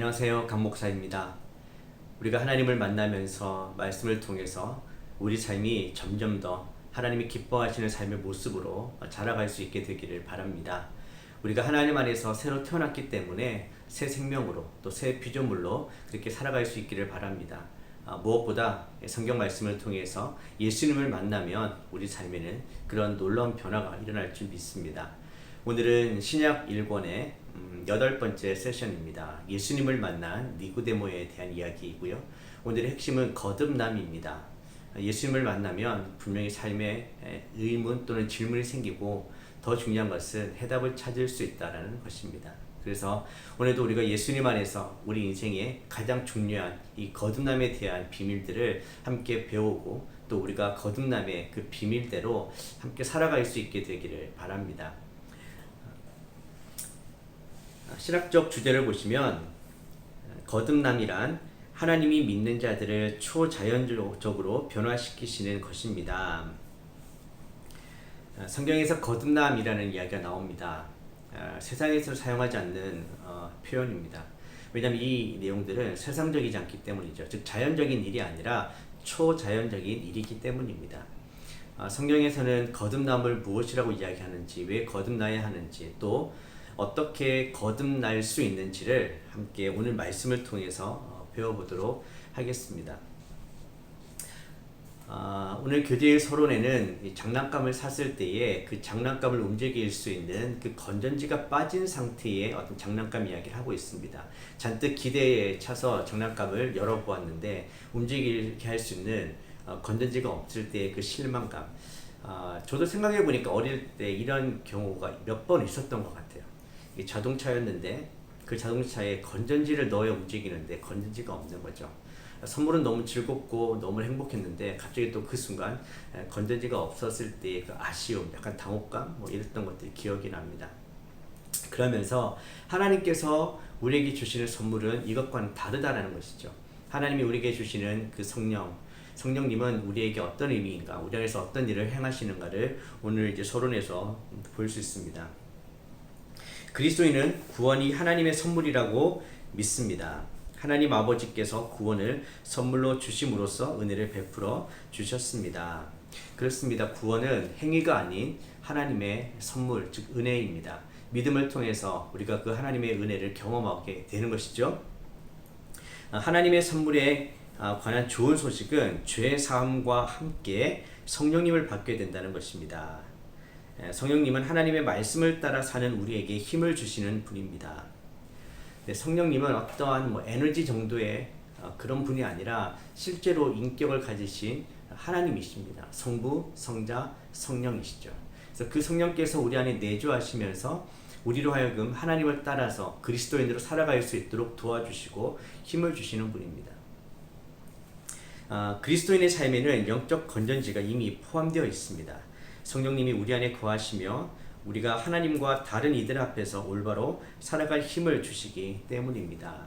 안녕하세요. 강 목사입니다. 우리가 하나님을 만나면서 말씀을 통해서 우리 삶이 점점 더 하나님이 기뻐하시는 삶의 모습으로 자라갈 수 있게 되기를 바랍니다. 우리가 하나님 안에서 새로 태어났기 때문에 새 생명으로 또 새 피조물로 그렇게 살아갈 수 있기를 바랍니다. 무엇보다 성경 말씀을 통해서 예수님을 만나면 우리 삶에는 그런 놀라운 변화가 일어날 줄 믿습니다. 오늘은 신약 1권의 8번째 세션입니다. 예수님을 만난 니고데모에 대한 이야기이고요. 오늘의 핵심은 거듭남입니다. 예수님을 만나면 분명히 삶에 의문 또는 질문이 생기고 더 중요한 것은 해답을 찾을 수 있다는 것입니다. 그래서 오늘도 우리가 예수님 안에서 우리 인생의 가장 중요한 이 거듭남에 대한 비밀들을 함께 배우고 또 우리가 거듭남의 그 비밀대로 함께 살아갈 수 있게 되기를 바랍니다. 신학적 주제를 보시면 거듭남이란 하나님이 믿는 자들을 초자연적으로 변화시키시는 것입니다. 성경에서 거듭남이라는 이야기가 나옵니다. 세상에서 사용하지 않는 표현입니다. 왜냐하면 이 내용들은 세상적이지 않기 때문이죠. 즉 자연적인 일이 아니라 초자연적인 일이기 때문입니다. 성경에서는 거듭남을 무엇이라고 이야기하는지, 왜 거듭나야 하는지, 또 어떻게 거듭날 수 있는지를 함께 오늘 말씀을 통해서 배워보도록 하겠습니다. 오늘 교제의 서론에는 장난감을 샀을 때에 그 장난감을 움직일 수 있는 그 건전지가 빠진 상태의 어떤 장난감 이야기를 하고 있습니다. 잔뜩 기대에 차서 장난감을 열어보았는데 움직이게 할 수 있는 건전지가 없을 때의 그 실망감. 저도 생각해보니까 어릴 때 이런 경우가 몇 번 있었던 것 같아요. 자동차였는데 그 자동차에 건전지를 넣어야 움직이는데 건전지가 없는 거죠. 선물은 너무 즐겁고 너무 행복했는데 갑자기 또 그 순간 건전지가 없었을 때의 그 아쉬움, 약간 당혹감 이랬던 것들이 기억이 납니다. 그러면서 하나님께서 우리에게 주시는 선물은 이것과는 다르다라는 것이죠. 하나님이 우리에게 주시는 그 성령님은 우리에게 어떤 의미인가, 우리 안에서 어떤 일을 행하시는가를 오늘 이제 서론에서 볼 수 있습니다. 그리스도인은 구원이 하나님의 선물이라고 믿습니다. 하나님 아버지께서 구원을 선물로 주심으로써 은혜를 베풀어 주셨습니다. 그렇습니다. 구원은 행위가 아닌 하나님의 선물, 즉 은혜입니다. 믿음을 통해서 우리가 그 하나님의 은혜를 경험하게 되는 것이죠. 하나님의 선물에 관한 좋은 소식은 죄 사함과 함께 성령님을 받게 된다는 것입니다. 성령님은 하나님의 말씀을 따라 사는 우리에게 힘을 주시는 분입니다. 성령님은 어떠한 에너지 정도의 그런 분이 아니라 실제로 인격을 가지신 하나님이십니다. 성부, 성자, 성령이시죠. 그래서 그 성령께서 우리 안에 내주하시면서 우리로 하여금 하나님을 따라서 그리스도인으로 살아갈 수 있도록 도와주시고 힘을 주시는 분입니다. 그리스도인의 삶에는 영적 건전지가 이미 포함되어 있습니다. 성령님이 우리 안에 거하시며 우리가 하나님과 다른 이들 앞에서 올바로 살아갈 힘을 주시기 때문입니다.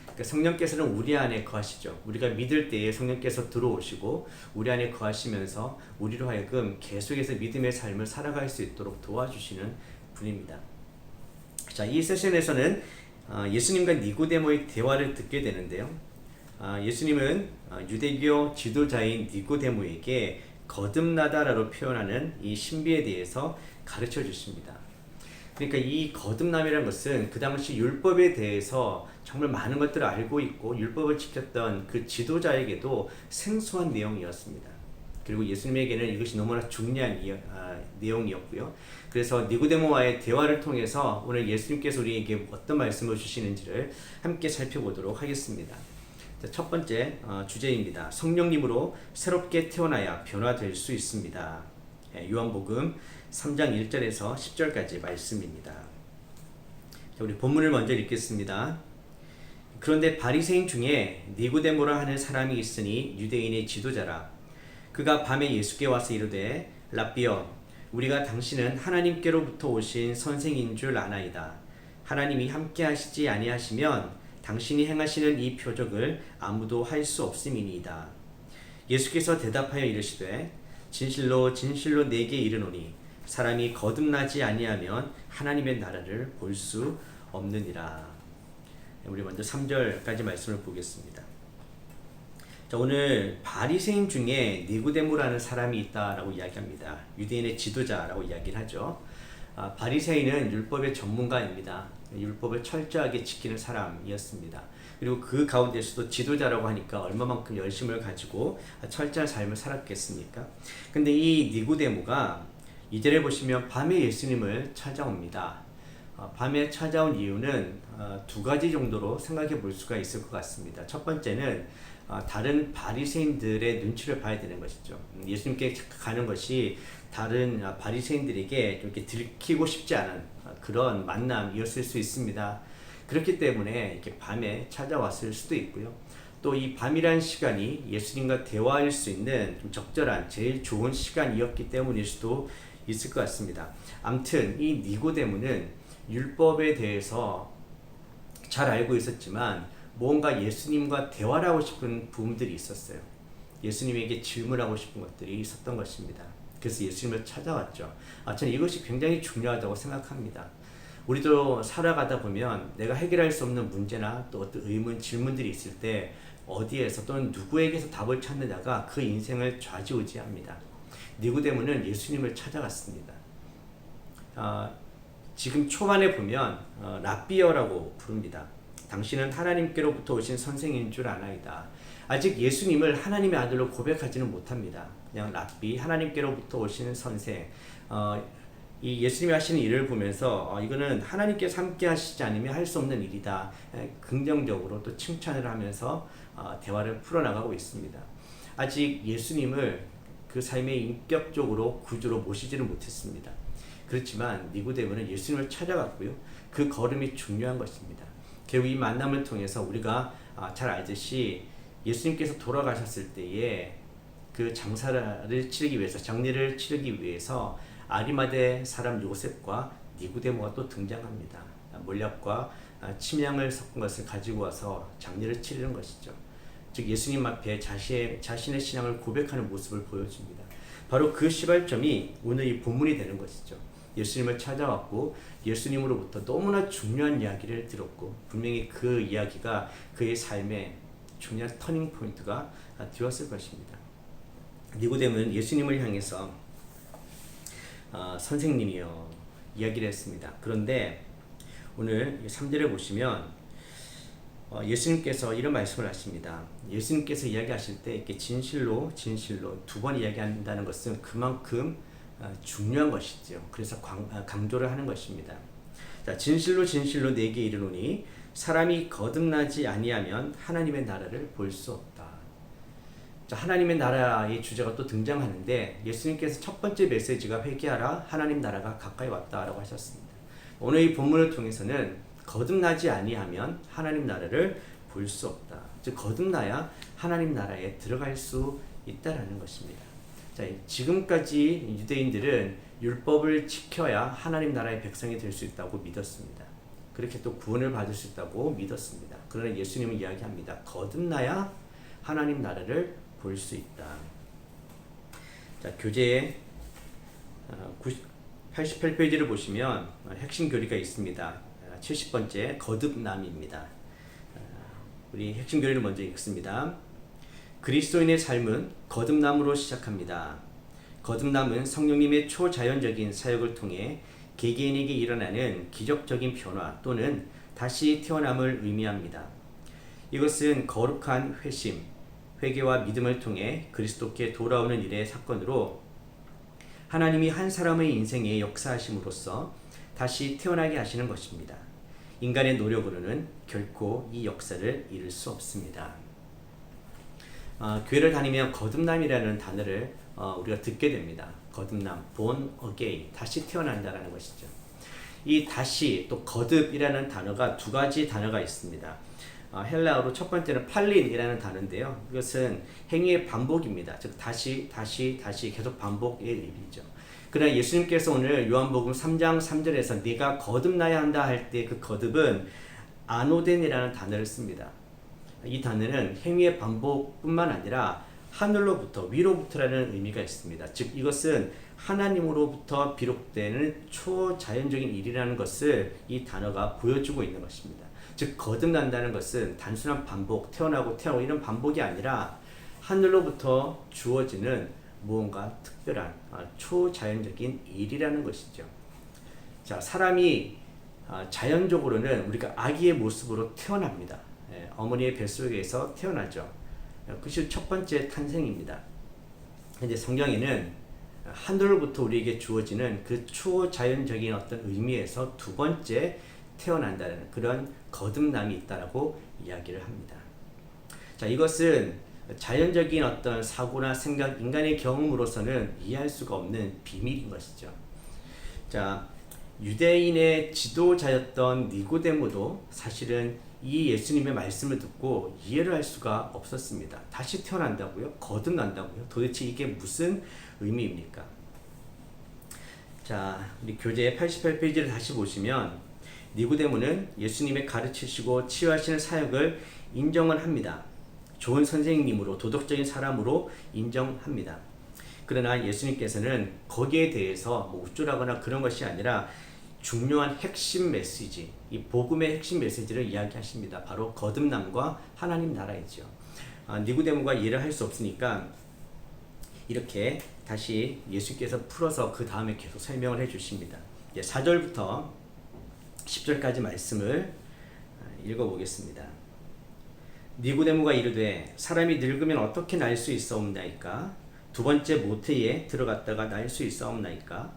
그러니까 성령께서는 우리 안에 거하시죠. 우리가 믿을 때에 성령께서 들어오시고 우리 안에 거하시면서 우리로 하여금 계속해서 믿음의 삶을 살아갈 수 있도록 도와주시는 분입니다. 자, 이 세션에서는 예수님과 니고데모의 대화를 듣게 되는데요. 예수님은 유대교 지도자인 니고데모에게 거듭나다라고 표현하는 이 신비에 대해서 가르쳐 주십니다. 그러니까 이 거듭남이라는 것은 그 당시 율법에 대해서 정말 많은 것들을 알고 있고 율법을 지켰던 그 지도자에게도 생소한 내용이었습니다. 그리고 예수님에게는 이것이 너무나 중요한 내용이었고요. 그래서 니고데모와의 대화를 통해서 오늘 예수님께서 우리에게 어떤 말씀을 주시는지를 함께 살펴보도록 하겠습니다. 첫 번째 주제입니다. 성령님으로 새롭게 태어나야 변화될 수 있습니다. 요한복음 3장 1절에서 10절까지 말씀입니다. 우리 본문을 먼저 읽겠습니다. 그런데 바리새인 중에 니고데모라 하는 사람이 있으니 유대인의 지도자라. 그가 밤에 예수께 와서 이르되 랍비여, 우리가 당신은 하나님께로부터 오신 선생인 줄 아나이다. 하나님이 함께 하시지 아니하시면 당신이 행하시는 이 표적을 아무도 할 수 없음이니이다. 예수께서 대답하여 이르시되 진실로 진실로 내게 이르노니 사람이 거듭나지 아니하면 하나님의 나라를 볼 수 없느니라. 우리 먼저 3절까지 말씀을 보겠습니다. 자, 오늘 바리새인 중에 니고데모라는 사람이 있다라고 이야기합니다. 유대인의 지도자라고 이야기를 하죠. 바리새인은 율법의 전문가입니다. 율법을 철저하게 지키는 사람이었습니다. 그리고 그 가운데서도 지도자라고 하니까 얼마만큼 열심을 가지고 철저한 삶을 살았겠습니까? 근데 이 니고데모가 2절에 보시면 밤에 예수님을 찾아옵니다. 밤에 찾아온 이유는 두 가지 정도로 생각해 볼 수가 있을 것 같습니다. 첫 번째는 다른 바리새인들의 눈치를 봐야 되는 것이죠. 예수님께 가는 것이 다른 바리새인들에게 이렇게 들키고 싶지 않은 그런 만남이었을 수 있습니다. 그렇기 때문에 이렇게 밤에 찾아왔을 수도 있고요. 또 이 밤이란 시간이 예수님과 대화할 수 있는 좀 적절한 제일 좋은 시간이었기 때문일 수도 있을 것 같습니다. 아무튼 이 니고데모는 율법에 대해서 잘 알고 있었지만 뭔가 예수님과 대화를 하고 싶은 부분들이 있었어요. 예수님에게 질문하고 싶은 것들이 있었던 것입니다. 그래서 예수님을 찾아왔죠. 저는 이것이 굉장히 중요하다고 생각합니다. 우리도 살아가다 보면 내가 해결할 수 없는 문제나 또 어떤 의문, 질문들이 있을 때 어디에서 또는 누구에게서 답을 찾느냐가 그 인생을 좌지우지합니다. 니고데모는 예수님을 찾아갔습니다. 지금 초반에 보면 랍비어라고 부릅니다. 당신은 하나님께로부터 오신 선생인 줄 아나이다. 아직 예수님을 하나님의 아들로 고백하지는 못합니다. 그냥 랍비, 하나님께로부터 오시는 선생. 이 예수님이 하시는 일을 보면서 이거는 하나님께서 함께 하시지 않으면 할 수 없는 일이다. 긍정적으로 또 칭찬을 하면서 대화를 풀어나가고 있습니다. 아직 예수님을 그 삶의 인격적으로 구주로 모시지는 못했습니다. 그렇지만 니고데모는 예수님을 찾아갔고요. 그 걸음이 중요한 것입니다. 결국 이 만남을 통해서 우리가 잘 알듯이 예수님께서 돌아가셨을 때에 그 장사를 치르기 위해서, 장례를 치르기 위해서 아리마대 사람 요셉과 니고데모가 또 등장합니다. 몰약과 침향을 섞은 것을 가지고 와서 장례를 치르는 것이죠. 즉 예수님 앞에 자신의 신앙을 고백하는 모습을 보여줍니다. 바로 그 시발점이 오늘 이 본문이 되는 것이죠. 예수님을 찾아왔고 예수님으로부터 너무나 중요한 이야기를 들었고 분명히 그 이야기가 그의 삶의 중요한 터닝 포인트가 되었을 것입니다. 니고데모는 예수님을 향해서 선생님이요 이야기를 했습니다. 그런데 오늘 3절에 보시면 예수님께서 이런 말씀을 하십니다. 예수님께서 이야기하실 때 이렇게 진실로 두 번 이야기한다는 것은 그만큼 중요한 것이죠. 그래서 강조를 하는 것입니다. 자, 진실로 내게 이르노니 사람이 거듭나지 아니하면 하나님의 나라를 볼 수 없다. 자, 하나님의 나라의 주제가 또 등장하는데 예수님께서 첫 번째 메시지가 회개하라, 하나님 나라가 가까이 왔다라고 하셨습니다. 오늘 이 본문을 통해서는 거듭나지 아니하면 하나님 나라를 볼 수 없다. 즉 거듭나야 하나님 나라에 들어갈 수 있다라는 것입니다. 자, 지금까지 유대인들은 율법을 지켜야 하나님 나라의 백성이 될 수 있다고 믿었습니다. 그렇게 또 구원을 받을 수 있다고 믿었습니다. 그러나 예수님은 이야기합니다. 거듭나야 하나님 나라를 볼 수 있다. 자, 교재에 88페이지를 보시면 핵심 교리가 있습니다. 70번째 거듭남입니다. 우리 핵심 교리를 먼저 읽습니다. 그리스도인의 삶은 거듭남으로 시작합니다. 거듭남은 성령님의 초자연적인 사역을 통해 개개인에게 일어나는 기적적인 변화 또는 다시 태어남을 의미합니다. 이것은 거룩한 회심, 회개와 믿음을 통해 그리스도께 돌아오는 일의 사건으로 하나님이 한 사람의 인생에 역사하심으로써 다시 태어나게 하시는 것입니다. 인간의 노력으로는 결코 이 역사를 이룰 수 없습니다. 교회를 다니면 거듭남이라는 단어를 우리가 듣게 됩니다. 거듭남, born again, 다시 태어난다라는 것이죠. 이 다시 또 거듭이라는 단어가 두 가지 단어가 있습니다. 헬라어로 첫 번째는 팔린이라는 단어인데요. 이것은 행위의 반복입니다. 즉 다시 계속 반복의 의미죠. 그러나 예수님께서 오늘 요한복음 3장 3절에서 네가 거듭나야 한다 할 때 그 거듭은 아노덴이라는 단어를 씁니다. 이 단어는 행위의 반복뿐만 아니라 하늘로부터 위로부터라는 의미가 있습니다. 즉 이것은 하나님으로부터 비록되는 초자연적인 일이라는 것을 이 단어가 보여주고 있는 것입니다. 즉 거듭난다는 것은 단순한 반복, 태어나고 이런 반복이 아니라 하늘로부터 주어지는 무언가 특별한 초자연적인 일이라는 것이죠. 자, 사람이 자연적으로는 우리가 아기의 모습으로 태어납니다. 어머니의 뱃속에서 태어나죠. 그것이 첫 번째 탄생입니다. 근데 성경에는 하늘로부터 우리에게 주어지는 그 초자연적인 어떤 의미에서 두 번째 태어난다는 그런 거듭남이 있다라고 이야기를 합니다. 자, 이것은 자연적인 어떤 사고나 생각, 인간의 경험으로서는 이해할 수가 없는 비밀인 것이죠. 자, 유대인의 지도자였던 니고데모도 사실은 이 예수님의 말씀을 듣고 이해를 할 수가 없었습니다. 다시 태어난다고요? 거듭난다고요? 도대체 이게 무슨 의미입니까? 자, 우리 교재 88페이지를 다시 보시면 니고데모는 예수님의 가르치시고 치유하시는 사역을 인정을 합니다. 좋은 선생님으로, 도덕적인 사람으로 인정합니다. 그러나 예수님께서는 거기에 대해서 우쭐하거나 그런 것이 아니라 중요한 핵심 메시지, 이 복음의 핵심 메시지를 이야기하십니다. 바로 거듭남과 하나님 나라이죠. 니고데모가 이해를 할 수 없으니까 이렇게 다시 예수께서 풀어서 그 다음에 계속 설명을 해주십니다. 4절부터 10절까지 말씀을 읽어보겠습니다. 니고데모가 이르되 사람이 늙으면 어떻게 날 수 있사옵나이까? 두 번째 모태에 들어갔다가 날 수 있사옵나이까?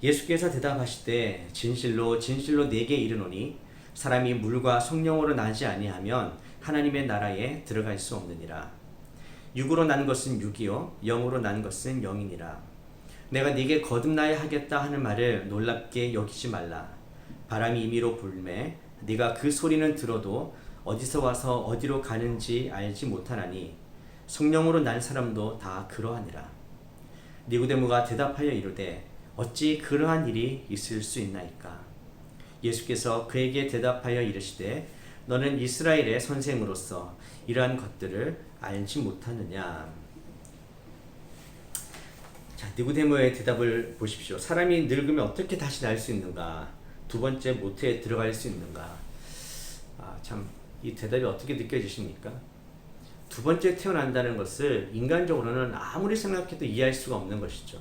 예수께서 대답하시되 진실로 진실로 네게 이르노니 사람이 물과 성령으로 나지 아니하면 하나님의 나라에 들어갈 수 없느니라. 육으로 난 것은 육이요 영으로 난 것은 영이니라. 내가 네게 거듭나야 하겠다 하는 말을 놀랍게 여기지 말라. 바람이 임의로 불매 네가 그 소리는 들어도 어디서 와서 어디로 가는지 알지 못하나니 성령으로 난 사람도 다 그러하니라. 니고데모가 대답하여 이르되 어찌 그러한 일이 있을 수 있나이까? 예수께서 그에게 대답하여 이르시되 너는 이스라엘의 선생으로서 이러한 것들을 알지 못하느냐? 자, 니고데모의 대답을 보십시오. 사람이 늙으면 어떻게 다시 날 수 있는가? 두 번째 모태에 들어갈 수 있는가? 참, 이 대답이 어떻게 느껴지십니까? 두 번째 태어난다는 것을 인간적으로는 아무리 생각해도 이해할 수가 없는 것이죠.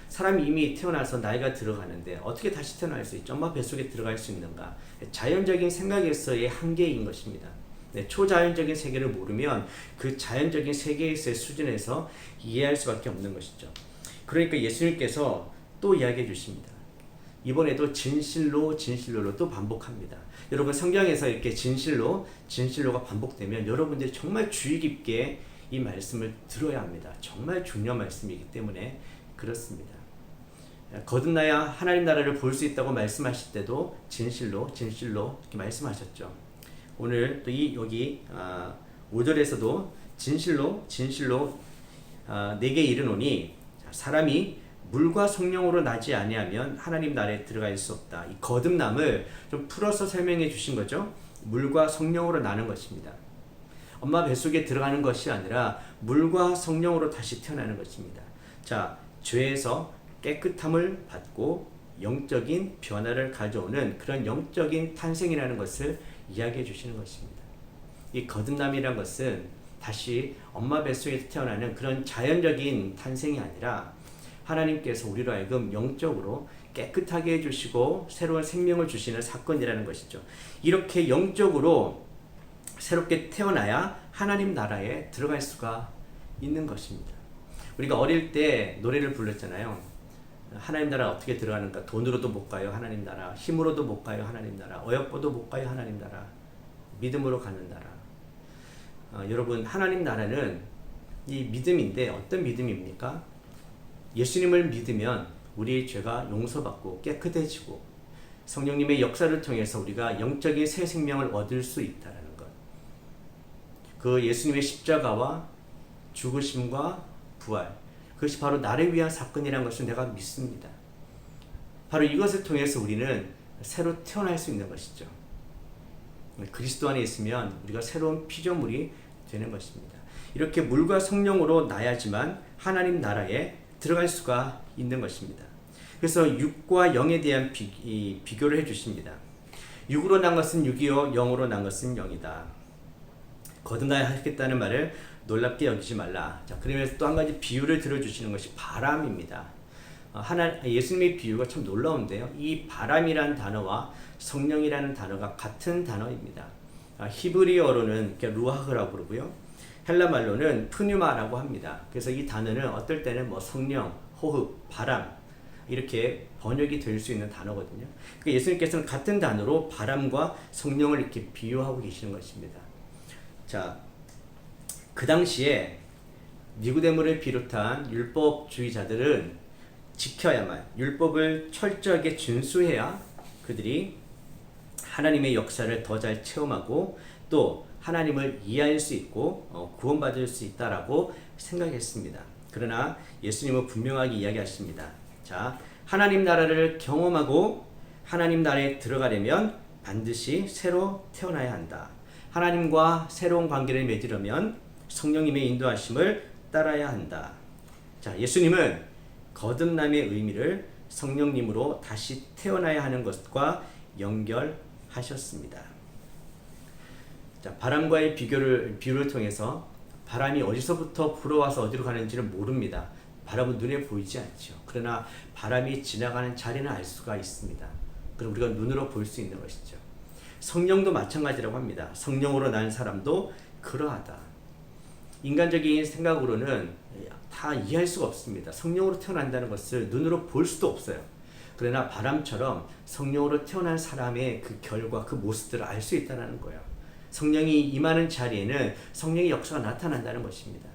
사람이 이미 태어나서 나이가 들어가는데 어떻게 다시 태어날 수 있죠? 엄마 뱃속에 들어갈 수 있는가? 자연적인 생각에서의 한계인 것입니다. 초자연적인 세계를 모르면 그 자연적인 세계에서의 수준에서 이해할 수밖에 없는 것이죠. 그러니까 예수님께서 또 이야기해 주십니다. 이번에도 진실로 진실로로 또 반복합니다. 여러분 성경에서 이렇게 진실로가 반복되면 여러분들이 정말 주의 깊게 이 말씀을 들어야 합니다. 정말 중요한 말씀이기 때문에 그렇습니다. 거듭나야 하나님 나라를 볼 수 있다고 말씀하실 때도 진실로 이렇게 말씀하셨죠. 오늘 또 여기 5절에서도 진실로 내게 이르노니 사람이 물과 성령으로 나지 아니하면 하나님 나라에 들어갈 수 없다. 이 거듭남을 좀 풀어서 설명해 주신 거죠. 물과 성령으로 나는 것입니다. 엄마 뱃속에 들어가는 것이 아니라 물과 성령으로 다시 태어나는 것입니다. 자, 죄에서 깨끗함을 받고 영적인 변화를 가져오는 그런 영적인 탄생이라는 것을 이야기해 주시는 것입니다. 이 거듭남이라는 것은 다시 엄마 뱃속에서 태어나는 그런 자연적인 탄생이 아니라 하나님께서 우리로 하여금 영적으로 깨끗하게 해주시고 새로운 생명을 주시는 사건이라는 것이죠. 이렇게 영적으로 새롭게 태어나야 하나님 나라에 들어갈 수가 있는 것입니다. 우리가 어릴 때 노래를 불렀잖아요. 하나님 나라 어떻게 들어가는가? 돈으로도 못 가요 하나님 나라, 힘으로도 못 가요 하나님 나라, 어여뻐도 못 가요 하나님 나라, 믿음으로 가는 나라. 여러분 하나님 나라는 이 믿음인데 어떤 믿음입니까? 예수님을 믿으면 우리의 죄가 용서받고 깨끗해지고 성령님의 역사를 통해서 우리가 영적인 새 생명을 얻을 수 있다는 것. 그 예수님의 십자가와 죽으심과 부활, 그것이 바로 나를 위한 사건이라는 것을 내가 믿습니다. 바로 이것을 통해서 우리는 새로 태어날 수 있는 것이죠. 그리스도 안에 있으면 우리가 새로운 피조물이 되는 것입니다. 이렇게 물과 성령으로 나야지만 하나님 나라에 들어갈 수가 있는 것입니다. 그래서 육과 영에 대한 비교를 해주십니다. 육으로 난 것은 육이요 영으로 난 것은 영이다. 거듭나야 하겠다는 말을 놀랍게 여기지 말라. 자, 그러면서 또 한 가지 비유를 들어주시는 것이 바람입니다. 예수님의 비유가 참 놀라운데요. 이 바람이라는 단어와 성령이라는 단어가 같은 단어입니다. 히브리어로는 루아흐라고 부르고요. 헬라 말로는 프뉴마라고 합니다. 그래서 이 단어는 어떨 때는 뭐 성령, 호흡, 바람 이렇게 번역이 될 수 있는 단어거든요. 그러니까 예수님께서는 같은 단어로 바람과 성령을 이렇게 비유하고 계시는 것입니다. 자, 그 당시에 니고데모를 비롯한 율법주의자들은 지켜야만, 율법을 철저하게 준수해야 그들이 하나님의 역사를 더 잘 체험하고 또 하나님을 이해할 수 있고 구원받을 수 있다라고 생각했습니다. 그러나 예수님은 분명하게 이야기하십니다. 자, 하나님 나라를 경험하고 하나님 나라에 들어가려면 반드시 새로 태어나야 한다. 하나님과 새로운 관계를 맺으려면 성령님의 인도하심을 따라야 한다. 자, 예수님은 거듭남의 의미를 성령님으로 다시 태어나야 하는 것과 연결하셨습니다. 자, 바람과의 비유를 통해서 바람이 어디서부터 불어와서 어디로 가는지는 모릅니다. 바람은 눈에 보이지 않죠. 그러나 바람이 지나가는 자리는 알 수가 있습니다. 그럼 우리가 눈으로 볼 수 있는 것이죠. 성령도 마찬가지라고 합니다. 성령으로 난 사람도 그러하다. 인간적인 생각으로는 다 이해할 수가 없습니다. 성령으로 태어난다는 것을 눈으로 볼 수도 없어요. 그러나 바람처럼 성령으로 태어난 사람의 그 결과, 그 모습들을 알 수 있다는 거예요. 성령이 임하는 자리에는 성령의 역사가 나타난다는 것입니다.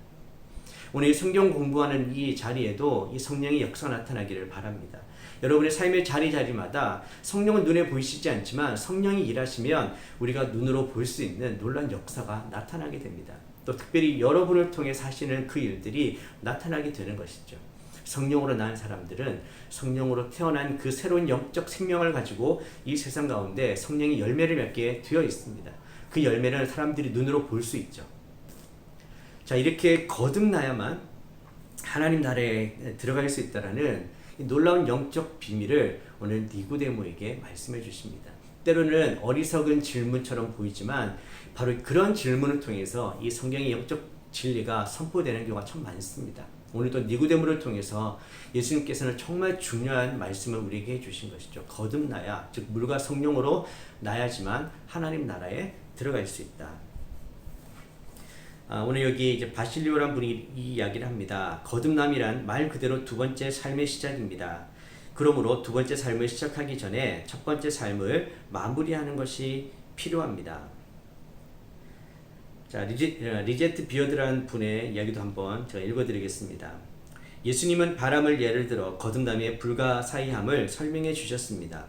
오늘 성경 공부하는 이 자리에도 이 성령의 역사가 나타나기를 바랍니다. 여러분의 삶의 자리마다 성령은 눈에 보이시지 않지만 성령이 일하시면 우리가 눈으로 볼 수 있는 놀라운 역사가 나타나게 됩니다. 또 특별히 여러분을 통해 사시는 그 일들이 나타나게 되는 것이죠. 성령으로 난 사람들은 성령으로 태어난 그 새로운 영적 생명을 가지고 이 세상 가운데 성령의 열매를 맺게 되어 있습니다. 그 열매는 사람들이 눈으로 볼 수 있죠. 자, 이렇게 거듭나야만 하나님 나라에 들어갈 수 있다라는 놀라운 영적 비밀을 오늘 니고데모에게 말씀해 주십니다. 때로는 어리석은 질문처럼 보이지만 바로 그런 질문을 통해서 이 성경의 영적 진리가 선포되는 경우가 참 많습니다. 오늘도 니고데모를 통해서 예수님께서는 정말 중요한 말씀을 우리에게 해주신 것이죠. 거듭나야, 즉 물과 성령으로 나야지만 하나님 나라에 들어갈 수 있다. 오늘 여기 이제 바실리오라는 분이 이 이야기를 합니다. 거듭남이란 말 그대로 두 번째 삶의 시작입니다. 그러므로 두 번째 삶을 시작하기 전에 첫 번째 삶을 마무리하는 것이 필요합니다. 자, 리제트 비어드라는 분의 이야기도 한번 제가 읽어드리겠습니다. 예수님은 바람을 예를 들어 거듭남의 불가사의함을 설명해 주셨습니다.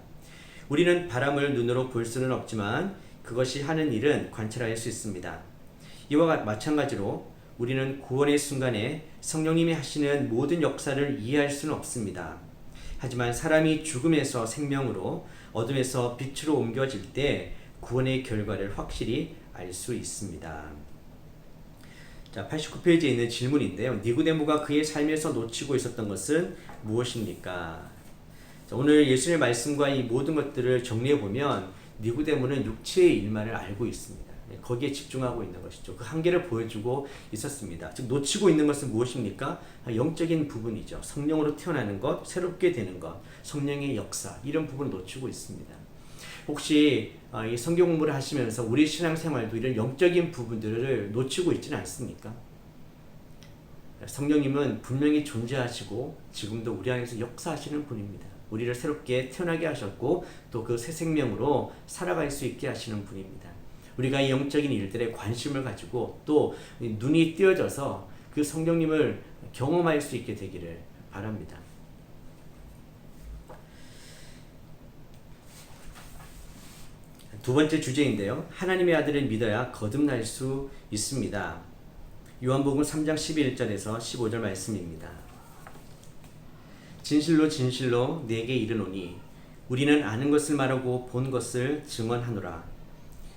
우리는 바람을 눈으로 볼 수는 없지만 그것이 하는 일은 관찰할 수 있습니다. 이와 마찬가지로 우리는 구원의 순간에 성령님이 하시는 모든 역사를 이해할 수는 없습니다. 하지만 사람이 죽음에서 생명으로 어둠에서 빛으로 옮겨질 때 구원의 결과를 확실히 알 수 있습니다. 자, 89페이지에 있는 질문인데요. 니고데모가 그의 삶에서 놓치고 있었던 것은 무엇입니까? 자, 오늘 예수님의 말씀과 이 모든 것들을 정리해 보면 니고데모는 육체의 일만을 알고 있습니다. 거기에 집중하고 있는 것이죠. 그 한계를 보여주고 있었습니다. 즉 놓치고 있는 것은 무엇입니까? 영적인 부분이죠. 성령으로 태어나는 것, 새롭게 되는 것, 성령의 역사, 이런 부분을 놓치고 있습니다. 혹시 이 성경 공부를 하시면서 우리 신앙생활도 이런 영적인 부분들을 놓치고 있지는 않습니까? 성령님은 분명히 존재하시고 지금도 우리 안에서 역사하시는 분입니다. 우리를 새롭게 태어나게 하셨고 또 그 새 생명으로 살아갈 수 있게 하시는 분입니다. 우리가 이 영적인 일들에 관심을 가지고 또 눈이 띄어져서 그 성령님을 경험할 수 있게 되기를 바랍니다. 두 번째 주제인데요. 하나님의 아들을 믿어야 거듭날 수 있습니다. 요한복음 3장 11절에서 15절 말씀입니다. 진실로 진실로 내게 이르노니 우리는 아는 것을 말하고 본 것을 증언하노라.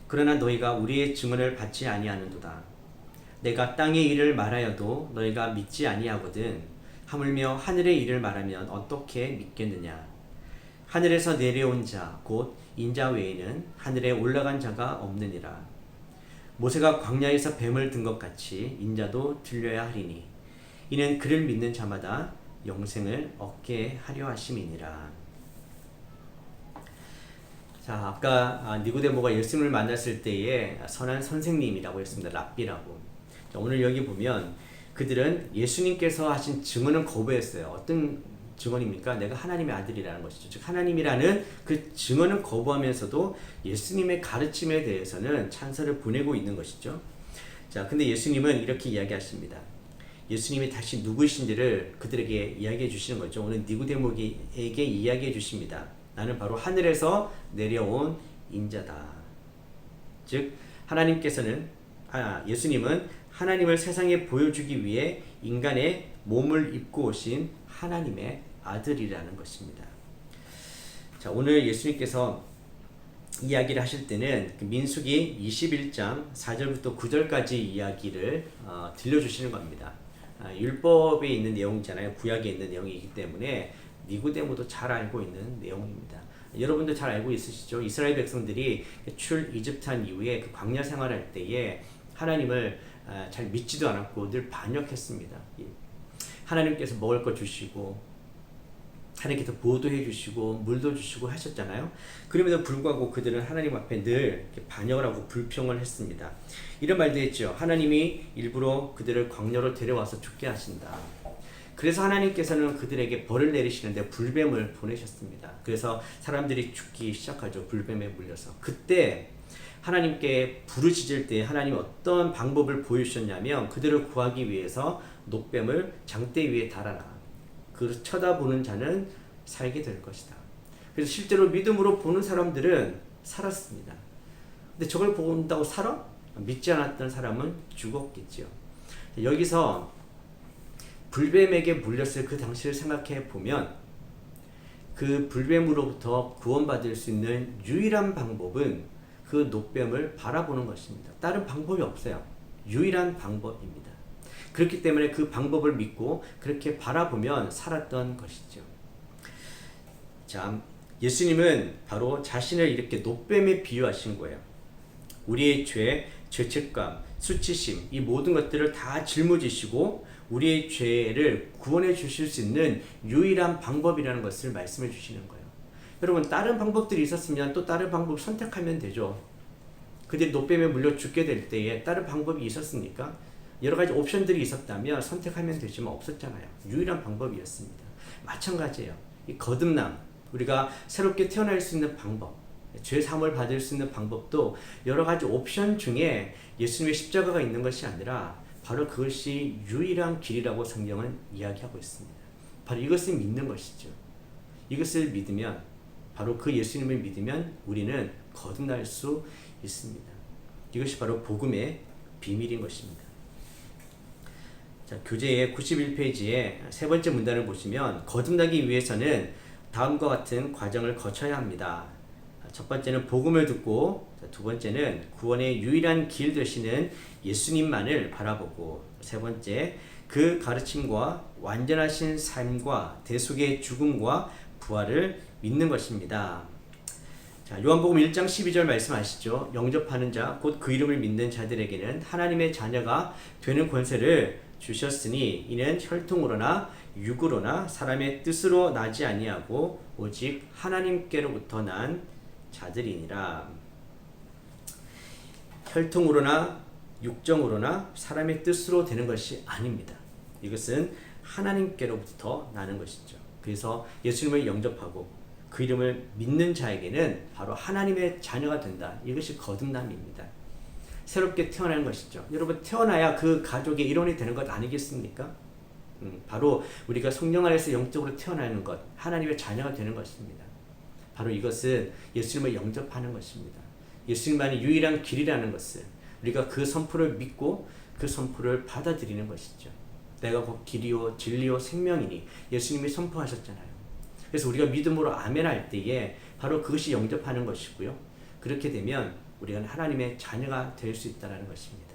그러나 너희가 우리의 증언을 받지 아니하는도다. 내가 땅의 일을 말하여도 너희가 믿지 아니하거든. 하물며 하늘의 일을 말하면 어떻게 믿겠느냐. 하늘에서 내려온 자 곧 인자 외에는 하늘에 올라간 자가 없느니라. 모세가 광야에서 뱀을 든 것 같이 인자도 들려야 하리니 이는 그를 믿는 자마다 영생을 얻게 하려 하심이니라. 자, 아까 니고데모가 예수님을 만났을 때에 선한 선생님이라고 했습니다. 랍비라고. 자, 오늘 여기 보면 그들은 예수님께서 하신 증언은 거부했어요. 어떤 증언입니까? 내가 하나님의 아들이라는 것이죠. 즉 하나님이라는 그 증언을 거부하면서도 예수님의 가르침에 대해서는 찬사를 보내고 있는 것이죠. 자, 근데 예수님은 이렇게 이야기하십니다. 예수님이 다시 누구이신지를 그들에게 이야기해 주시는 거죠. 오늘 니고데모에게 이야기해 주십니다. 나는 바로 하늘에서 내려온 인자다. 즉 예수님은 하나님을 세상에 보여주기 위해 인간의 몸을 입고 오신 하나님의 아들이라는 것입니다. 자, 오늘 예수님께서 이야기를 하실 때는 민수기 21장 4절부터 9절까지 이야기를 들려주시는 겁니다. 율법에 있는 내용이잖아요. 구약에 있는 내용이기 때문에 니고데모도 잘 알고 있는 내용입니다. 여러분도 잘 알고 있으시죠? 이스라엘 백성들이 출 이집트한 이후에 그 광야 생활할 때에 하나님을 잘 믿지도 않았고 늘 반역했습니다. 하나님께서 먹을 거 주시고 하나님께서 보호도 해주시고 물도 주시고 하셨잖아요. 그럼에도 불구하고 그들은 하나님 앞에 늘 반역을 하고 불평을 했습니다. 이런 말도 했죠. 하나님이 일부러 그들을 광야로 데려와서 죽게 하신다. 그래서 하나님께서는 그들에게 벌을 내리시는데 불뱀을 보내셨습니다. 그래서 사람들이 죽기 시작하죠. 불뱀에 물려서. 그때 하나님께 부르짖을 때 하나님이 어떤 방법을 보여주셨냐면 그들을 구하기 위해서 녹뱀을 장대 위에 달아라. 그 쳐다보는 자는 살게 될 것이다. 그래서 실제로 믿음으로 보는 사람들은 살았습니다. 근데 저걸 본다고 살아? 믿지 않았던 사람은 죽었겠죠. 여기서 불뱀에게 물렸을 그 당시를 생각해 보면 그 불뱀으로부터 구원받을 수 있는 유일한 방법은 그 녹뱀을 바라보는 것입니다. 다른 방법이 없어요. 유일한 방법입니다. 그렇기 때문에 그 방법을 믿고 그렇게 바라보면 살았던 것이죠. 자, 예수님은 바로 자신을 이렇게 녹뱀에 비유하신 거예요. 우리의 죄, 죄책감, 수치심 이 모든 것들을 다 짊어지시고 우리의 죄를 구원해 주실 수 있는 유일한 방법이라는 것을 말씀해 주시는 거예요. 여러분 다른 방법들이 있었으면 또 다른 방법을 선택하면 되죠. 그들이 녹뱀에 물려 죽게 될 때에 다른 방법이 있었습니까? 여러 가지 옵션들이 있었다면 선택하면 되지만 없었잖아요. 유일한 방법이었습니다. 마찬가지예요. 이 거듭남, 우리가 새롭게 태어날 수 있는 방법, 죄 사함을 받을 수 있는 방법도 여러 가지 옵션 중에 예수님의 십자가가 있는 것이 아니라 바로 그것이 유일한 길이라고 성경은 이야기하고 있습니다. 바로 이것을 믿는 것이죠. 이것을 믿으면 바로 그 예수님을 믿으면 우리는 거듭날 수 있습니다. 이것이 바로 복음의 비밀인 것입니다. 자, 교재의 91페이지에 세 번째 문단을 보시면 거듭나기 위해서는 다음과 같은 과정을 거쳐야 합니다. 첫 번째는 복음을 듣고, 두 번째는 구원의 유일한 길 되시는 예수님만을 바라보고, 세 번째 그 가르침과 완전하신 삶과 대속의 죽음과 부활을 믿는 것입니다. 자, 요한복음 1장 12절 말씀 아시죠? 영접하는 자, 곧 그 이름을 믿는 자들에게는 하나님의 자녀가 되는 권세를 주셨으니 이는 혈통으로나 육으로나 사람의 뜻으로 나지 아니하고 오직 하나님께로부터 난 자들이니라. 혈통으로나 육정으로나 사람의 뜻으로 되는 것이 아닙니다. 이것은 하나님께로부터 나는 것이죠. 그래서 예수님을 영접하고 그 이름을 믿는 자에게는 바로 하나님의 자녀가 된다. 이것이 거듭남입니다. 새롭게 태어나는 것이죠. 여러분 태어나야 그 가족의 일원이 되는 것 아니겠습니까? 바로 우리가 성령 안에서 영적으로 태어나는 것, 하나님의 자녀가 되는 것입니다. 바로 이것은 예수님을 영접하는 것입니다. 예수님만이 유일한 길이라는 것을 우리가 그 선포를 믿고 그 선포를 받아들이는 것이죠. 내가 곧 길이요 진리요 생명이니 예수님이 선포하셨잖아요. 그래서 우리가 믿음으로 아멘 할 때에 바로 그것이 영접하는 것이고요. 그렇게 되면 우리가 하나님의 자녀가 될 수 있다는 것입니다.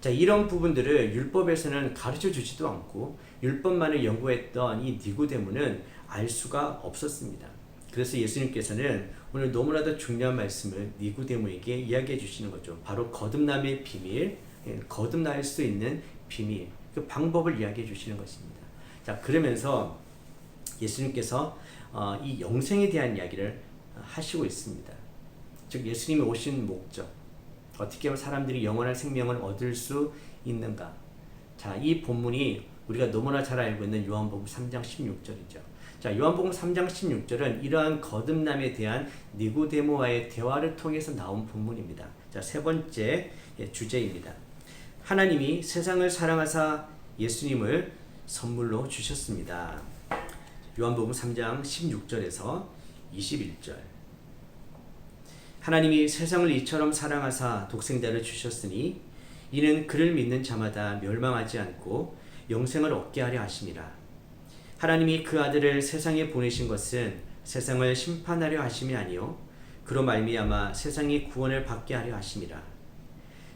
자, 이런 부분들을 율법에서는 가르쳐 주지도 않고 율법만을 연구했던 이 니고데모는 알 수가 없었습니다. 그래서 예수님께서는 오늘 너무나도 중요한 말씀을 니고데모에게 이야기해 주시는 거죠. 바로 거듭남의 비밀, 거듭날 수 있는 비밀, 그 방법을 이야기해 주시는 것입니다. 자, 그러면서 예수님께서 이 영생에 대한 이야기를 하시고 있습니다. 즉 예수님이 오신 목적, 어떻게 하면 사람들이 영원한 생명을 얻을 수 있는가. 자, 이 본문이 우리가 너무나 잘 알고 있는 요한복음 3장 16절이죠. 자, 요한복음 3장 16절은 이러한 거듭남에 대한 니고데모와의 대화를 통해서 나온 본문입니다. 자, 세 번째 주제입니다. 하나님이 세상을 사랑하사 예수님을 선물로 주셨습니다. 요한복음 3장 16절에서 21절. 하나님이 세상을 이처럼 사랑하사 독생자를 주셨으니 이는 그를 믿는 자마다 멸망하지 않고 영생을 얻게 하려 하심이라. 하나님이 그 아들을 세상에 보내신 것은 세상을 심판하려 하심이 아니요 그로 말미암아 세상이 구원을 받게 하려 하심이라.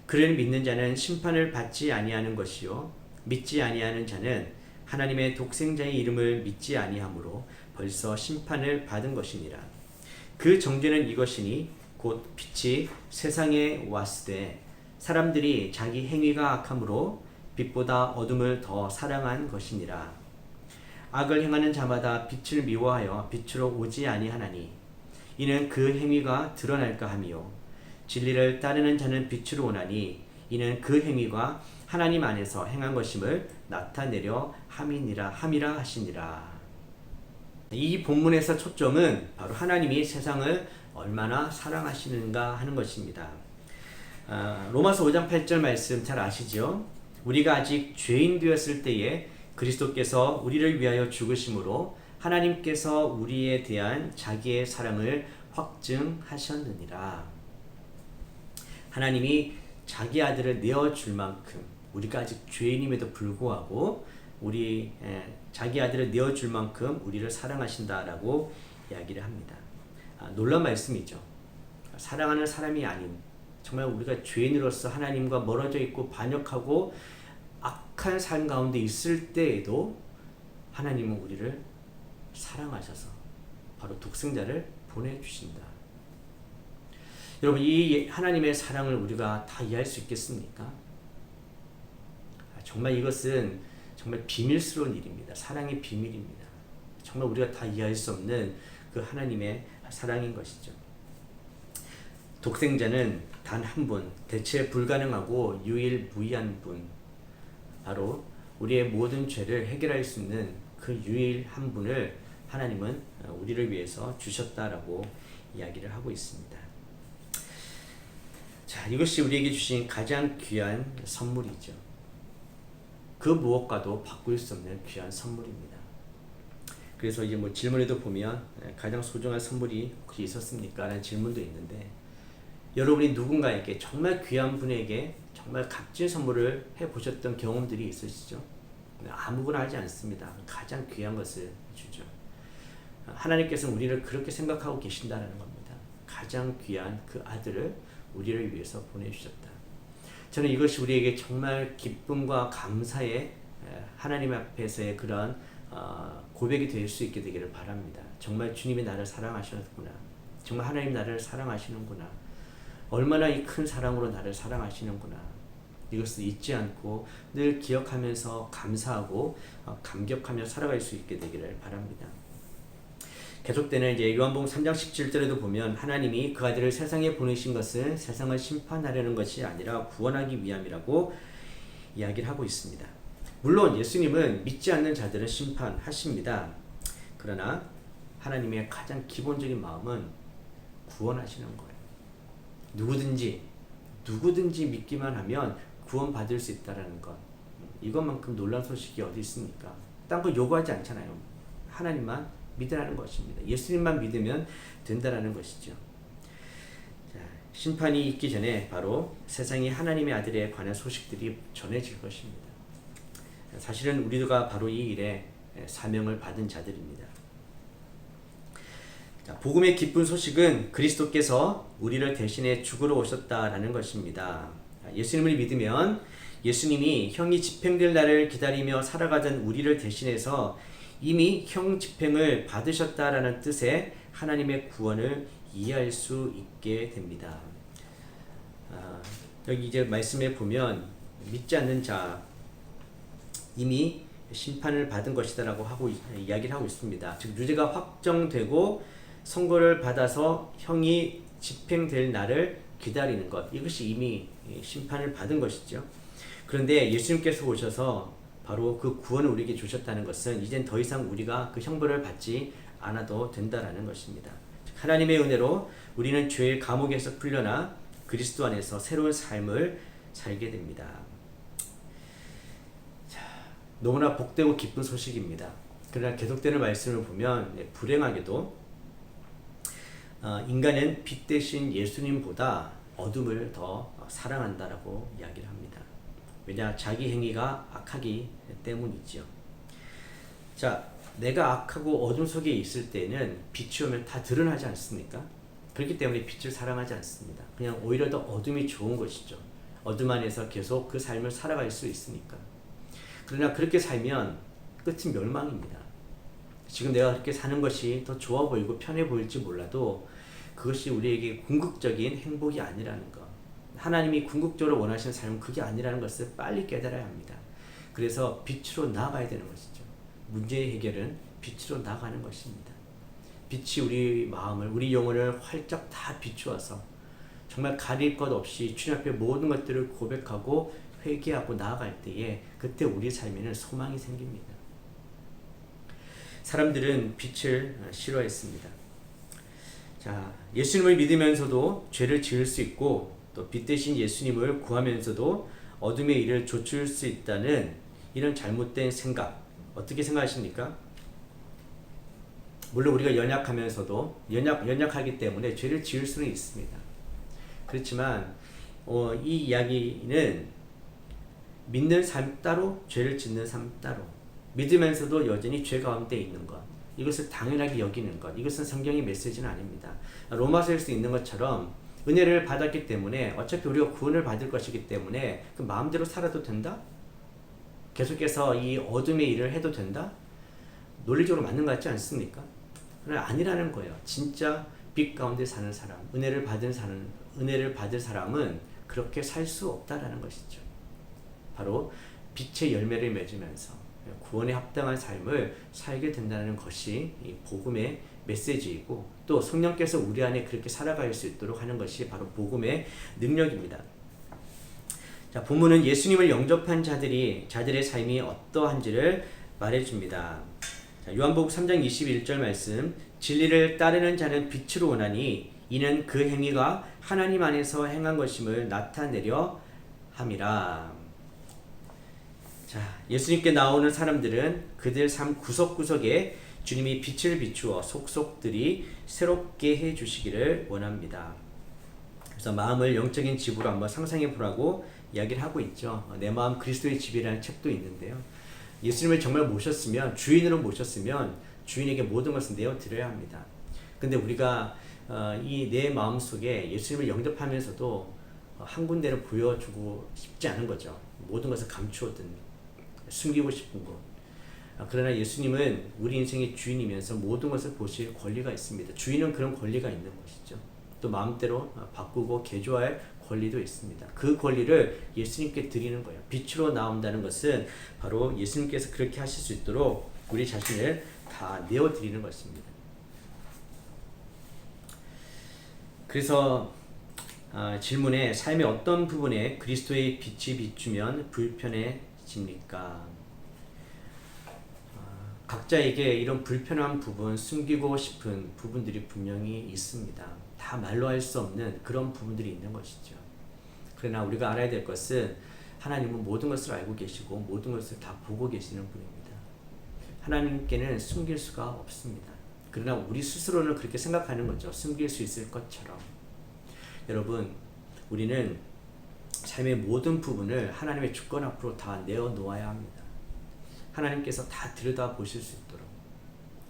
그를 믿는 자는 심판을 받지 아니하는 것이요 믿지 아니하는 자는 하나님의 독생자의 이름을 믿지 아니하므로 벌써 심판을 받은 것이니라. 그 정죄는 이것이니 곧 빛이 세상에 왔으되 사람들이 자기 행위가 악함으로 빛보다 어둠을 더 사랑한 것이니라. 악을 행하는 자마다 빛을 미워하여 빛으로 오지 아니하나니 이는 그 행위가 드러날까 함이요 진리를 따르는 자는 빛으로 오나니 이는 그 행위가 하나님 안에서 행한 것임을 나타내려 함이라 하시니라. 이 본문에서 초점은 바로 하나님이 세상을 얼마나 사랑하시는가 하는 것입니다. 로마서 5장 8절 말씀 잘 아시죠? 우리가 아직 죄인 되었을 때에 그리스도께서 우리를 위하여 죽으심으로 하나님께서 우리에 대한 자기의 사랑을 확증하셨느니라. 하나님이 자기 아들을 내어줄 만큼 우리가 아직 죄인임에도 불구하고 자기 아들을 내어줄 만큼 우리를 사랑하신다라고 이야기를 합니다. 놀라운 말씀이죠. 사랑하는 사람이 아닌 정말 우리가 죄인으로서 하나님과 멀어져 있고 반역하고 악한 삶 가운데 있을 때에도 하나님은 우리를 사랑하셔서 바로 독생자를 보내주신다. 여러분, 이 하나님의 사랑을 우리가 다 이해할 수 있겠습니까? 정말 이것은 정말 비밀스러운 일입니다. 사랑의 비밀입니다. 정말 우리가 다 이해할 수 없는 그 하나님의 사랑인 것이죠. 독생자는 단 한 분, 대체 불가능하고 유일무이한 분, 바로 우리의 모든 죄를 해결할 수 있는 그 유일한 분을 하나님은 우리를 위해서 주셨다라고 이야기를 하고 있습니다. 자, 이것이 우리에게 주신 가장 귀한 선물이죠. 그 무엇과도 바꿀 수 없는 귀한 선물입니다. 그래서 이제 뭐 질문에도 보면 가장 소중한 선물이 혹시 있었습니까? 라는 질문도 있는데, 여러분이 누군가에게 정말 귀한 분에게 정말 값진 선물을 해보셨던 경험들이 있으시죠? 아무거나 하지 않습니다. 가장 귀한 것을 주죠. 하나님께서는 우리를 그렇게 생각하고 계신다는 겁니다. 가장 귀한 그 아들을 우리를 위해서 보내주셨다. 저는 이것이 우리에게 정말 기쁨과 감사의 하나님 앞에서의 그런 고백이 될 수 있게 되기를 바랍니다. 정말 주님이 나를 사랑하시는구나. 정말 하나님 나를 사랑하시는구나. 얼마나 이 큰 사랑으로 나를 사랑하시는구나. 이것을 잊지 않고 늘 기억하면서 감사하고 감격하며 살아갈 수 있게 되기를 바랍니다. 계속되는 이제 요한복음 3장 17절에도 보면 하나님이 그 아들을 세상에 보내신 것은 세상을 심판하려는 것이 아니라 구원하기 위함이라고 이야기를 하고 있습니다. 물론 예수님은 믿지 않는 자들을 심판하십니다. 그러나 하나님의 가장 기본적인 마음은 구원하시는 거예요. 누구든지 믿기만 하면 구원받을 수 있다는 것. 이것만큼 놀라운 소식이 어디 있습니까? 딴 거 요구하지 않잖아요. 하나님만 믿으라는 것입니다. 예수님만 믿으면 된다라는 것이죠. 자, 심판이 있기 전에 바로 세상이 하나님의 아들에 관한 소식들이 전해질 것입니다. 사실은 우리가 바로 이 일에 사명을 받은 자들입니다. 자, 복음의 기쁜 소식은 그리스도께서 우리를 대신해 죽으러 오셨다라는 것입니다. 예수님을 믿으면 예수님이 형이 집행될 날을 기다리며 살아가던 우리를 대신해서 이미 형 집행을 받으셨다라는 뜻의 하나님의 구원을 이해할 수 있게 됩니다. 여기 이제 말씀에 보면 믿지 않는 자 이미 심판을 받은 것이다라고 하고 이야기를 하고 있습니다. 즉 유죄가 확정되고 선고를 받아서 형이 집행될 날을 기다리는 것, 이것이 이미 심판을 받은 것이죠. 그런데 예수님께서 오셔서 바로 그 구원을 우리에게 주셨다는 것은 이젠 더 이상 우리가 그 형벌을 받지 않아도 된다라는 것입니다. 하나님의 은혜로 우리는 죄의 감옥에서 풀려나 그리스도 안에서 새로운 삶을 살게 됩니다. 자, 너무나 복되고 기쁜 소식입니다. 그러나 계속되는 말씀을 보면 불행하게도 인간은 빛 대신 예수님보다 어둠을 더 사랑한다라고 이야기를 합니다. 왜냐? 자기 행위가 악하기 때문이죠. 자, 내가 악하고 어둠 속에 있을 때는 빛이 오면 다 드러나지 않습니까? 그렇기 때문에 빛을 사랑하지 않습니다. 그냥 오히려 더 어둠이 좋은 것이죠. 어둠 안에서 계속 그 삶을 살아갈 수 있으니까. 그러나 그렇게 살면 끝은 멸망입니다. 지금 내가 그렇게 사는 것이 더 좋아 보이고 편해 보일지 몰라도 그것이 우리에게 궁극적인 행복이 아니라는 것. 하나님이 궁극적으로 원하시는 삶은 그게 아니라는 것을 빨리 깨달아야 합니다. 그래서 빛으로 나아가야 되는 것이죠. 문제의 해결은 빛으로 나아가는 것입니다. 빛이 우리 마음을, 우리 영혼을 활짝 다 비추어서 정말 가릴 것 없이 주님 앞에 모든 것들을 고백하고 회개하고 나아갈 때에 그때 우리 삶에는 소망이 생깁니다. 사람들은 빛을 싫어했습니다. 자, 예수님을 믿으면서도 죄를 지을 수 있고 또 빛 대신 예수님을 구하면서도 어둠의 일을 좇을 수 있다는 이런 잘못된 생각, 어떻게 생각하십니까? 물론 우리가 연약하면서도 연약하기 때문에 죄를 지을 수는 있습니다. 그렇지만 이 이야기는 믿는 삶 따로, 죄를 짓는 삶 따로, 믿으면서도 여전히 죄 가운데 있는 것, 이것을 당연하게 여기는 것, 이것은 성경의 메시지는 아닙니다. 로마서에서 있는 것처럼 은혜를 받았기 때문에 어차피 우리가 구원을 받을 것이기 때문에 그 마음대로 살아도 된다? 계속해서 이 어둠의 일을 해도 된다? 논리적으로 맞는 것 같지 않습니까? 그러나 아니라는 거예요. 진짜 빛 가운데 사는 사람, 은혜를 받을 사람은 그렇게 살 수 없다라는 것이죠. 바로 빛의 열매를 맺으면서 구원에 합당한 삶을 살게 된다는 것이 이 복음의 메시지이고 또 성령께서 우리 안에 그렇게 살아갈 수 있도록 하는 것이 바로 복음의 능력입니다. 자, 본문은 예수님을 영접한 자들의 삶이 어떠한지를 말해줍니다. 자, 요한복음 3장 21절 말씀, 진리를 따르는 자는 빛으로 오나니 이는 그 행위가 하나님 안에서 행한 것임을 나타내려 함이라. 자, 예수님께 나오는 사람들은 그들 삶 구석구석에 주님이 빛을 비추어 속속들이 새롭게 해주시기를 원합니다. 그래서 마음을 영적인 집으로 한번 상상해 보라고 이야기를 하고 있죠. 내 마음 그리스도의 집이라는 책도 있는데요. 예수님을 정말 모셨으면, 주인으로 모셨으면 주인에게 모든 것을 내어드려야 합니다. 근데 우리가 이 내 마음 속에 예수님을 영접하면서도 한 군데를 보여주고 싶지 않은 거죠. 모든 것을 감추어둔, 숨기고 싶은 것. 그러나 예수님은 우리 인생의 주인이면서 모든 것을 보실 권리가 있습니다. 주인은 그런 권리가 있는 것이죠. 또 마음대로 바꾸고 개조할 권리도 있습니다. 그 권리를 예수님께 드리는 거예요. 빛으로 나온다는 것은 바로 예수님께서 그렇게 하실 수 있도록 우리 자신을 다 내어드리는 것입니다. 그래서 질문에 삶의 어떤 부분에 그리스도의 빛이 비추면 불편해집니까? 각자에게 이런 불편한 부분, 숨기고 싶은 부분들이 분명히 있습니다. 다 말로 할 수 없는 그런 부분들이 있는 것이죠. 그러나 우리가 알아야 될 것은 하나님은 모든 것을 알고 계시고 모든 것을 다 보고 계시는 분입니다. 하나님께는 숨길 수가 없습니다. 그러나 우리 스스로는 그렇게 생각하는 거죠. 숨길 수 있을 것처럼. 여러분, 우리는 삶의 모든 부분을 하나님의 주권 앞으로 다 내어놓아야 합니다. 하나님께서 다 들여다보실 수 있도록,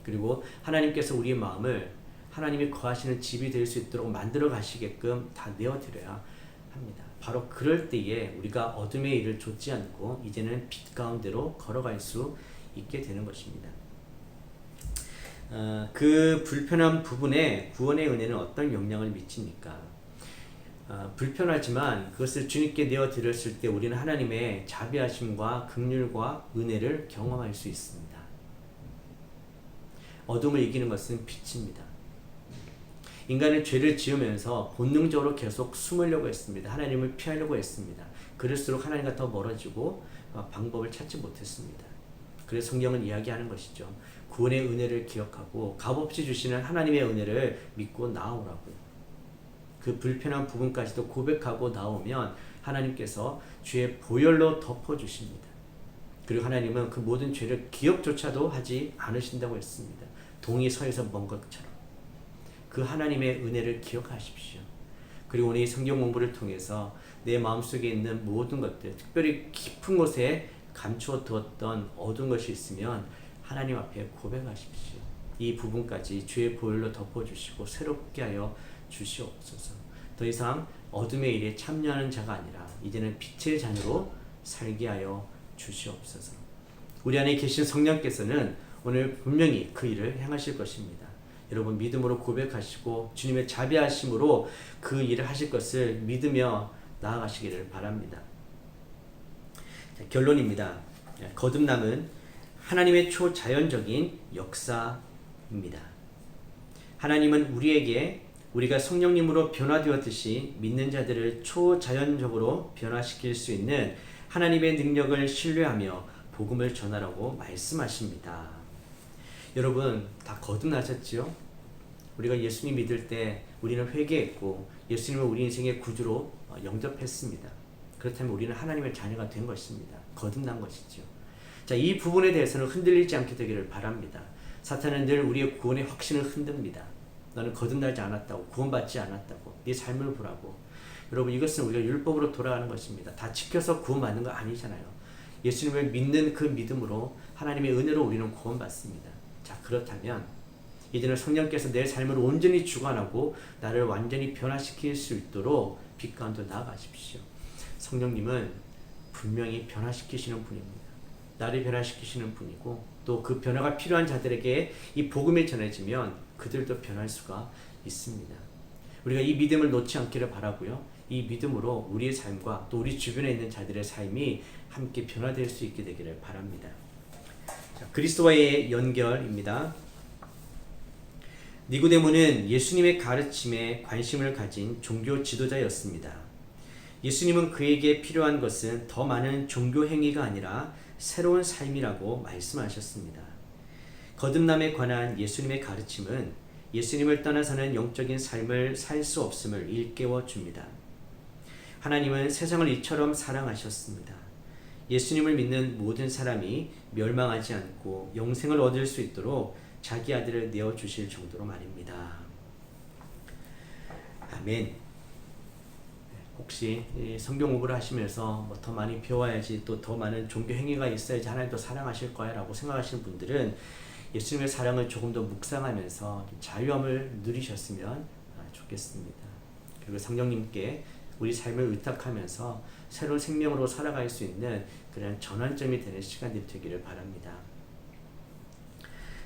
그리고 하나님께서 우리의 마음을 하나님이 거하시는 집이 될 수 있도록 만들어 가시게끔 다 내어드려야 합니다. 바로 그럴 때에 우리가 어둠의 일을 좇지 않고 이제는 빛 가운데로 걸어갈 수 있게 되는 것입니다. 그 불편한 부분에 구원의 은혜는 어떤 영향을 미칩니까? 불편하지만 그것을 주님께 내어드렸을 때 우리는 하나님의 자비하심과 긍휼과 은혜를 경험할 수 있습니다. 어둠을 이기는 것은 빛입니다. 인간은 죄를 지으면서 본능적으로 계속 숨으려고 했습니다. 하나님을 피하려고 했습니다. 그럴수록 하나님과 더 멀어지고 방법을 찾지 못했습니다. 그래서 성경은 이야기하는 것이죠. 구원의 은혜를 기억하고 값없이 주시는 하나님의 은혜를 믿고 나오라고요. 그 불편한 부분까지도 고백하고 나오면 하나님께서 주의 보혈로 덮어주십니다. 그리고 하나님은 그 모든 죄를 기억조차도 하지 않으신다고 했습니다. 동이 서에서 먼 것처럼. 그 하나님의 은혜를 기억하십시오. 그리고 오늘 이 성경 공부를 통해서 내 마음속에 있는 모든 것들, 특별히 깊은 곳에 감추어 두었던 어두운 것이 있으면 하나님 앞에 고백하십시오. 이 부분까지 주의 보혈로 덮어주시고 새롭게 하여 주시옵소서. 더 이상 어둠의 일에 참여하는 자가 아니라 이제는 빛의 자녀로 살게 하여 주시옵소서. 우리 안에 계신 성령께서는 오늘 분명히 그 일을 행하실 것입니다. 여러분 믿음으로 고백하시고 주님의 자비하심으로 그 일을 하실 것을 믿으며 나아가시기를 바랍니다. 자, 결론입니다. 거듭남은 하나님의 초자연적인 역사입니다. 하나님은 우리에게 우리가 성령님으로 변화되었듯이 믿는 자들을 초자연적으로 변화시킬 수 있는 하나님의 능력을 신뢰하며 복음을 전하라고 말씀하십니다. 여러분 다 거듭나셨지요? 우리가 예수님 믿을 때 우리는 회개했고 예수님을 우리 인생의 구주로 영접했습니다. 그렇다면 우리는 하나님의 자녀가 된 것입니다. 거듭난 것이죠. 자, 이 부분에 대해서는 흔들리지 않게 되기를 바랍니다. 사탄은 늘 우리의 구원의 확신을 흔듭니다. 너는 거듭나지 않았다고, 구원받지 않았다고, 네 삶을 보라고. 여러분 이것은 우리가 율법으로 돌아가는 것입니다. 다 지켜서 구원받는 거 아니잖아요. 예수님을 믿는 그 믿음으로 하나님의 은혜로 우리는 구원받습니다. 자, 그렇다면 이제는 성령께서 내 삶을 온전히 주관하고 나를 완전히 변화시킬 수 있도록 빛 가운데 나아가십시오. 성령님은 분명히 변화시키시는 분입니다. 나를 변화시키시는 분이고 또 그 변화가 필요한 자들에게 이 복음이 전해지면 그들도 변할 수가 있습니다. 우리가 이 믿음을 놓지 않기를 바라고요. 이 믿음으로 우리의 삶과 또 우리 주변에 있는 자들의 삶이 함께 변화될 수 있게 되기를 바랍니다. 자, 그리스도와의 연결입니다. 니고데모는 예수님의 가르침에 관심을 가진 종교 지도자였습니다. 예수님은 그에게 필요한 것은 더 많은 종교 행위가 아니라 새로운 삶이라고 말씀하셨습니다. 거듭남에 관한 예수님의 가르침은 예수님을 떠나서는 영적인 삶을 살 수 없음을 일깨워 줍니다. 하나님은 세상을 이처럼 사랑하셨습니다. 예수님을 믿는 모든 사람이 멸망하지 않고 영생을 얻을 수 있도록 자기 아들을 내어주실 정도로 말입니다. 아멘. 혹시 성경 공부를 하시면서 더 많이 배워야지 또 더 많은 종교 행위가 있어야지 하나님 더 사랑하실 거야 라고 생각하시는 분들은 예수님의 사랑을 조금 더 묵상하면서 자유함을 누리셨으면 좋겠습니다. 그리고 성령님께 우리 삶을 의탁하면서 새로운 생명으로 살아갈 수 있는 그런 전환점이 되는 시간이 되기를 바랍니다.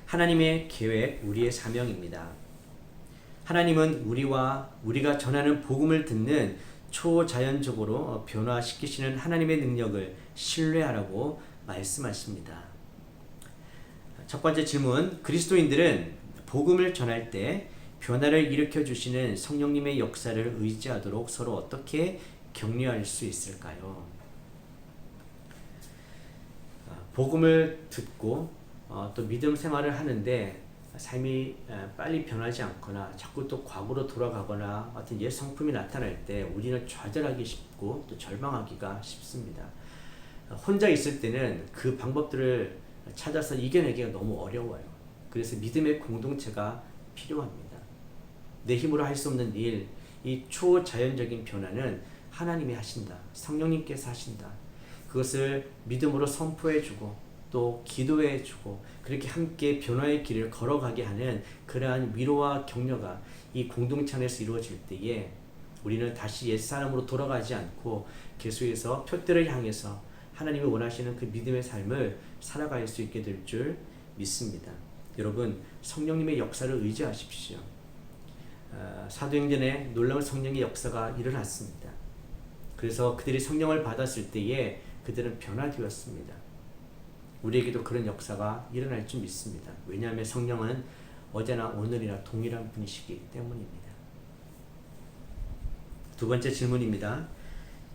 하나님의 계획, 우리의 사명입니다. 하나님은 우리가 전하는 복음을 듣는 초자연적으로 변화시키시는 하나님의 능력을 신뢰하라고 말씀하십니다. 첫 번째 질문, 그리스도인들은 복음을 전할 때 변화를 일으켜 주시는 성령님의 역사를 의지하도록 서로 어떻게 격려할 수 있을까요? 복음을 듣고 또 믿음 생활을 하는데 삶이 빨리 변하지 않거나 자꾸 또 과거로 돌아가거나 어떤 옛 성품이 나타날 때 우리는 좌절하기 쉽고 또 절망하기가 쉽습니다. 혼자 있을 때는 그 방법들을 찾아서 이겨내기가 너무 어려워요. 그래서 믿음의 공동체가 필요합니다. 내 힘으로 할 수 없는 일, 이 초자연적인 변화는 하나님이 하신다. 성령님께서 하신다. 그것을 믿음으로 선포해주고 또 기도해주고 그렇게 함께 변화의 길을 걸어가게 하는 그러한 위로와 격려가 이 공동체 안에서 이루어질 때에 우리는 다시 옛사람으로 돌아가지 않고 계속해서 표대를 향해서 하나님이 원하시는 그 믿음의 삶을 살아갈 수 있게 될 줄 믿습니다. 여러분, 성령님의 역사를 의지하십시오. 사도행전에 놀라운 성령의 역사가 일어났습니다. 그래서 그들이 성령을 받았을 때에 그들은 변화되었습니다. 우리에게도 그런 역사가 일어날 줄 믿습니다. 왜냐하면 성령은 어제나 오늘이나 동일한 분이시기 때문입니다. 두 번째 질문입니다.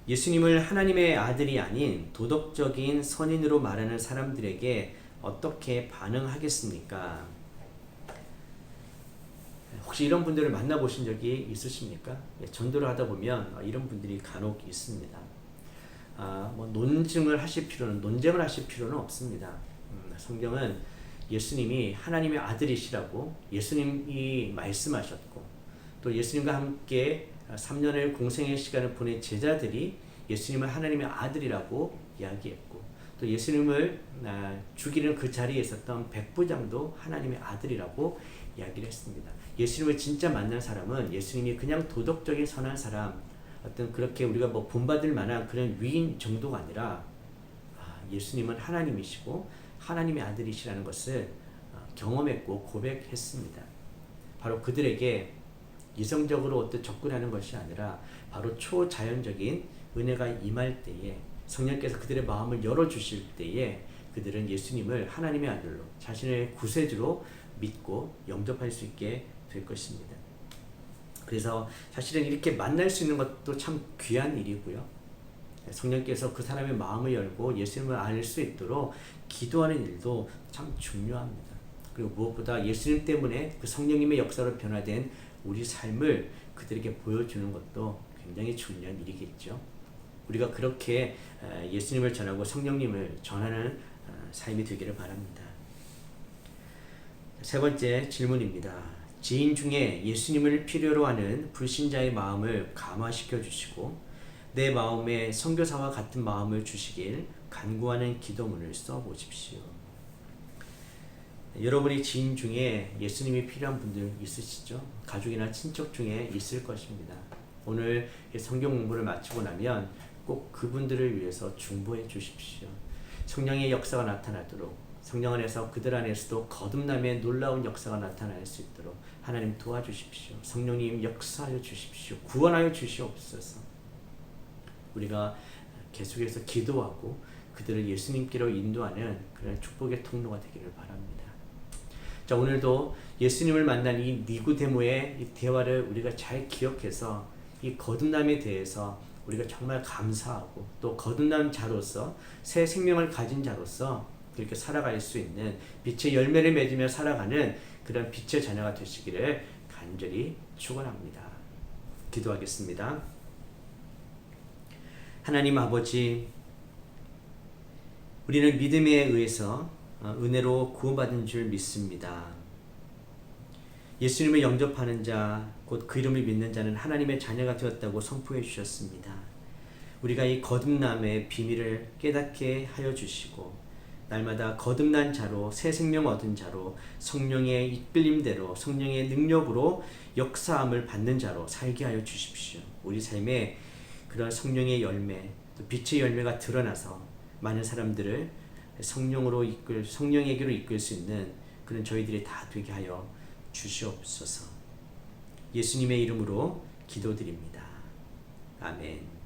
예수님을 하나님의 아들이 아닌 도덕적인 선인으로 말하는 사람들에게 어떻게 반응하겠습니까? 혹시 이런 분들을 만나보신 적이 있으십니까? 전도를 하다 보면 이런 분들이 간혹 있습니다. 논쟁을 하실 필요는 없습니다. 성경은 예수님이 하나님의 아들이시라고 예수님이 말씀하셨고, 또 예수님과 함께 3년의 공생의 시간을 보낸 제자들이 예수님을 하나님의 아들이라고 이야기했고, 또 예수님을 죽이는 그 자리에 있었던 백부장도 하나님의 아들이라고 이야기를 했습니다. 예수님을 진짜 만난 사람은 예수님이 그냥 도덕적인 선한 사람, 어떤 그렇게 우리가 본받을 만한 그런 위인 정도가 아니라 예수님은 하나님이시고 하나님의 아들이시라는 것을 경험했고 고백했습니다. 바로 그들에게 이성적으로 어떤 접근하는 것이 아니라 바로 초자연적인 은혜가 임할 때에, 성령께서 그들의 마음을 열어주실 때에 그들은 예수님을 하나님의 아들로, 자신의 구세주로 믿고 영접할 수 있게 될 것입니다. 그래서 사실은 이렇게 만날 수 있는 것도 참 귀한 일이고요. 성령께서 그 사람의 마음을 열고 예수님을 알 수 있도록 기도하는 일도 참 중요합니다. 그리고 무엇보다 예수님 때문에 그 성령님의 역사로 변화된 우리 삶을 그들에게 보여주는 것도 굉장히 중요한 일이겠죠. 우리가 그렇게 예수님을 전하고 성령님을 전하는 삶이 되기를 바랍니다. 세 번째 질문입니다. 지인 중에 예수님을 필요로 하는 불신자의 마음을 감화시켜 주시고 내 마음에 선교사와 같은 마음을 주시길 간구하는 기도문을 써보십시오. 여러분의 지인 중에 예수님이 필요한 분들 있으시죠? 가족이나 친척 중에 있을 것입니다. 오늘 성경 공부를 마치고 나면 꼭 그분들을 위해서 중보해 주십시오. 성령의 역사가 나타나도록, 성령 안에서 그들 안에서도 거듭남의 놀라운 역사가 나타날 수 있도록 하나님 도와주십시오. 성령님 역사하여 주십시오. 구원하여 주시옵소서. 우리가 계속해서 기도하고 그들을 예수님께로 인도하는 그런 축복의 통로가 되기를 바랍니다. 자, 오늘도 예수님을 만난 이 니고데모의 이 대화를 우리가 잘 기억해서 이 거듭남에 대해서 우리가 정말 감사하고, 또 거듭난 자로서 새 생명을 가진 자로서 그렇게 살아갈 수 있는 빛의 열매를 맺으며 살아가는 그런 빛의 자녀가 되시기를 간절히 축원합니다. 기도하겠습니다. 하나님 아버지, 우리는 믿음에 의해서 은혜로 구원받은 줄 믿습니다. 예수님을 영접하는 자, 곧 그 이름을 믿는 자는 하나님의 자녀가 되었다고 선포해 주셨습니다. 우리가 이 거듭남의 비밀을 깨닫게 하여 주시고, 날마다 거듭난 자로, 새 생명 얻은 자로, 성령의 이끌림대로, 성령의 능력으로 역사함을 받는 자로 살게 하여 주십시오. 우리 삶에 그런 성령의 열매, 또 빛의 열매가 드러나서 많은 사람들을 성령에게로 이끌 수 있는 그런 저희들이 다 되게 하여 주시옵소서. 예수님의 이름으로 기도드립니다. 아멘.